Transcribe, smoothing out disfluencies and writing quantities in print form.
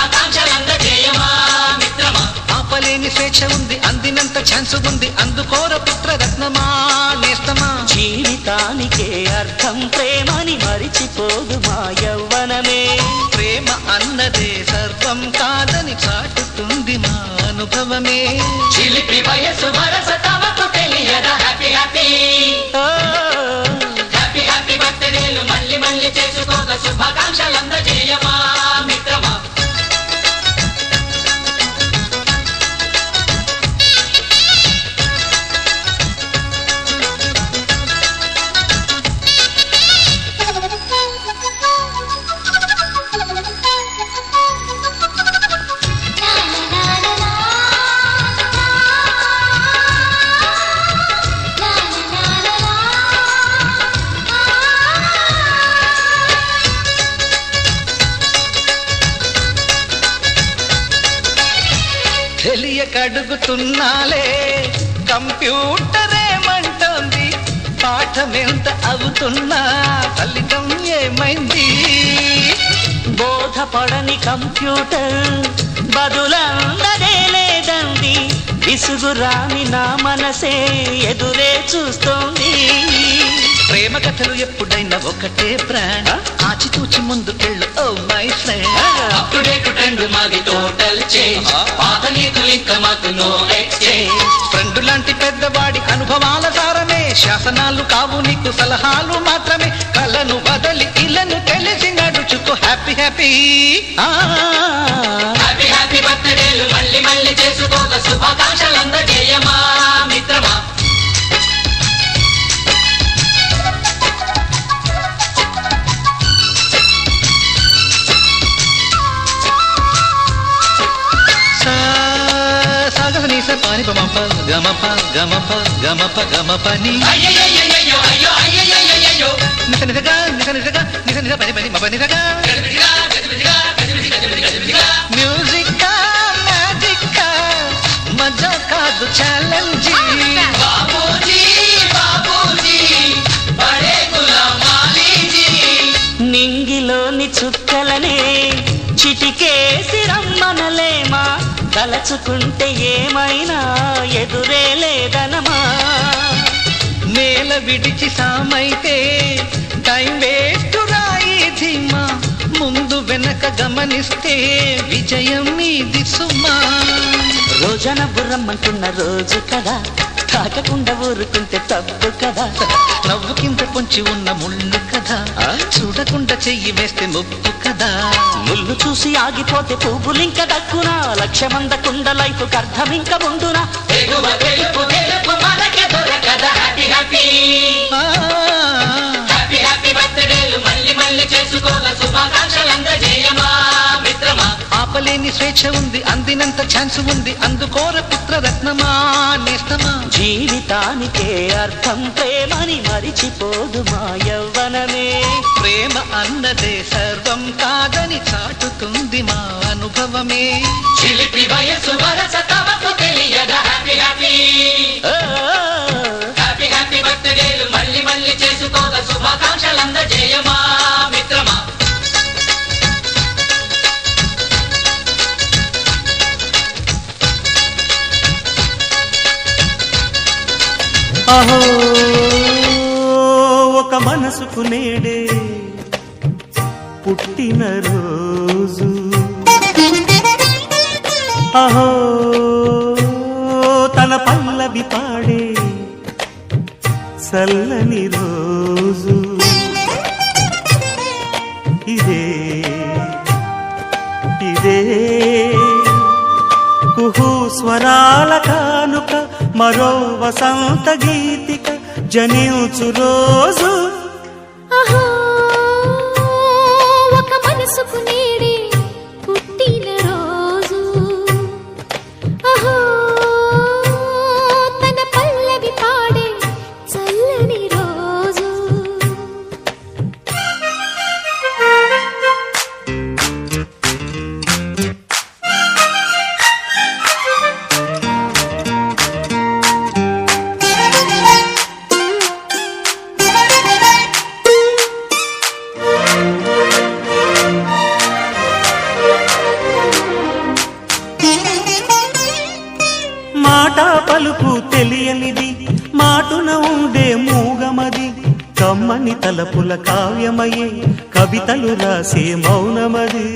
శుభాకాంక్షలందజేయమా మిత్రమా. ఆపలేని స్వేచ్ఛ ఉంది, అందినంత ఛాన్స్ ఉంది, అందుకోర పుత్రరత్నమా నేస్తమా. జీవితానికే అర్థం ప్రేమని మరిచిపోదు మా యవ్వనమే. ప్రేమ అన్నదే సర్వం కాదని చాటుతుంది మా అనుభవమే. చిలిపి వయసు వరస తమకు తెలియదా. హ్యాపీ హ్యాపీ హ్యాపీ హ్యాపీ బర్త్డేలు మళ్ళీ మళ్ళీ చేసుకోక శుభాకాంక్షలందజేయమా మిత్రమా. తెలియకడుగుతున్నాలే కంప్యూటర్ ఏమంటోంది, పాఠమెంత అవుతున్నా ఫలితం ఏమైంది. బోధపడని కంప్యూటర్ బదులందదే లేదండి, విసుగురాని నా మనసే ఎదురే చూస్తోంది. ప్రేమ కథలు ఎప్పుడైనా ఒకటే బ్రాండ్, ఆచితూచి ముందుకెళ్ళు oh my friend. Up to date trend మాది టోటల్ చేంజ్, పాత నీతులు ఇంకా మాకు నో ఎక్స్చేంజ్. ఫ్రెండ్ లాంటి పెద్దవాడి అనుభవాల సారమే, శాసనాలు కావు నీకు సలహాలు మాత్రమే. కలను బదలి ఇలను తెలిసి నడుచుకో హ్యాపీ హ్యాపీ హ్యాపీ హ్యాపీ బర్త్డేలు మళ్ళీ మళ్ళీ చేసుకోక శుభాకాంక్షలందజేయమా మిత్రమా. పాని పమప గమప గమప గమప గమపని నిస నిసగా నిస నిసగా నిస నిస పని పని మప నిసగా. మ్యూజిక్ మ్యాజిక్ మజా కాదు ఛాలెంజ్. నింగిలోని చుక్కలనే చిటికేసి రమ్మనలేమా, తలచుకుంటే ఏమైనా ఎదురే లేదనమా. నేల విడిచి సామైతే టైం వేస్ట్ రాయి ధీమా, ముందు వెనక గమనిస్తే విజయం మీది సుమా. రోజన బుర్రమ్మంటున్న రోజు కదా, తాకకుండా ఊరుకుంటే తప్పు కదా. నవ్వు కింద పొంచి ఉన్న ముళ్ళు కదా, చూడకుండా చెయ్యి వేస్తే ముప్పు కదా. ముళ్ళు చూసి ఆగిపోతే పువ్వులింక దక్కునా, లక్ష్యమందకుండా లైఫ్ అర్థం ఇంక ముందునా. హ్యాపీ హ్యాపీ బర్త్డేలు మళ్ళీ మళ్ళీ చేసుకోక శుభాకాంక్షలందజేయమా మిత్రమా. ఆపలేని స్వేచ్ఛ ఉంది, అందినంత ఛాన్స్ ఉంది, అందుకోర పుత్రరత్నమా నేస్తమా. జీవితానికే అర్థం ప్రేమని మరిచిపోదు మా యవ్వనమే. ప్రేమ అన్నదే సర్వం కాదని చాటుతుంది మా అనుభవమే. చిలిపి వయసు వరస తమకు తెలియదా. హ్యాపీ హ్యాపీ హ్యాపీ హ్యాపీ బర్త్డేలు మళ్ళీ మళ్ళీ చేసుకోక శుభాకాంక్షలందజేయమా మిత్రమా. అహో ఒక మనసుకు నేడే పుట్టిన రోజు, అహో తన పల్లవి పాడే చల్లని రోజు. ఇదే ఇదే కుహు స్వరాల కానుక, మరో వసంత గీతిక జనించు రోజు. ఒక మనసుకు నేడే పుట్టిన రోజు, తన పల్లవి పాడే చల్లని రోజు. మాటున ఉండే మూగమది కమ్మని తలపుల కావ్యమయే కవితలు రాసే మౌనమది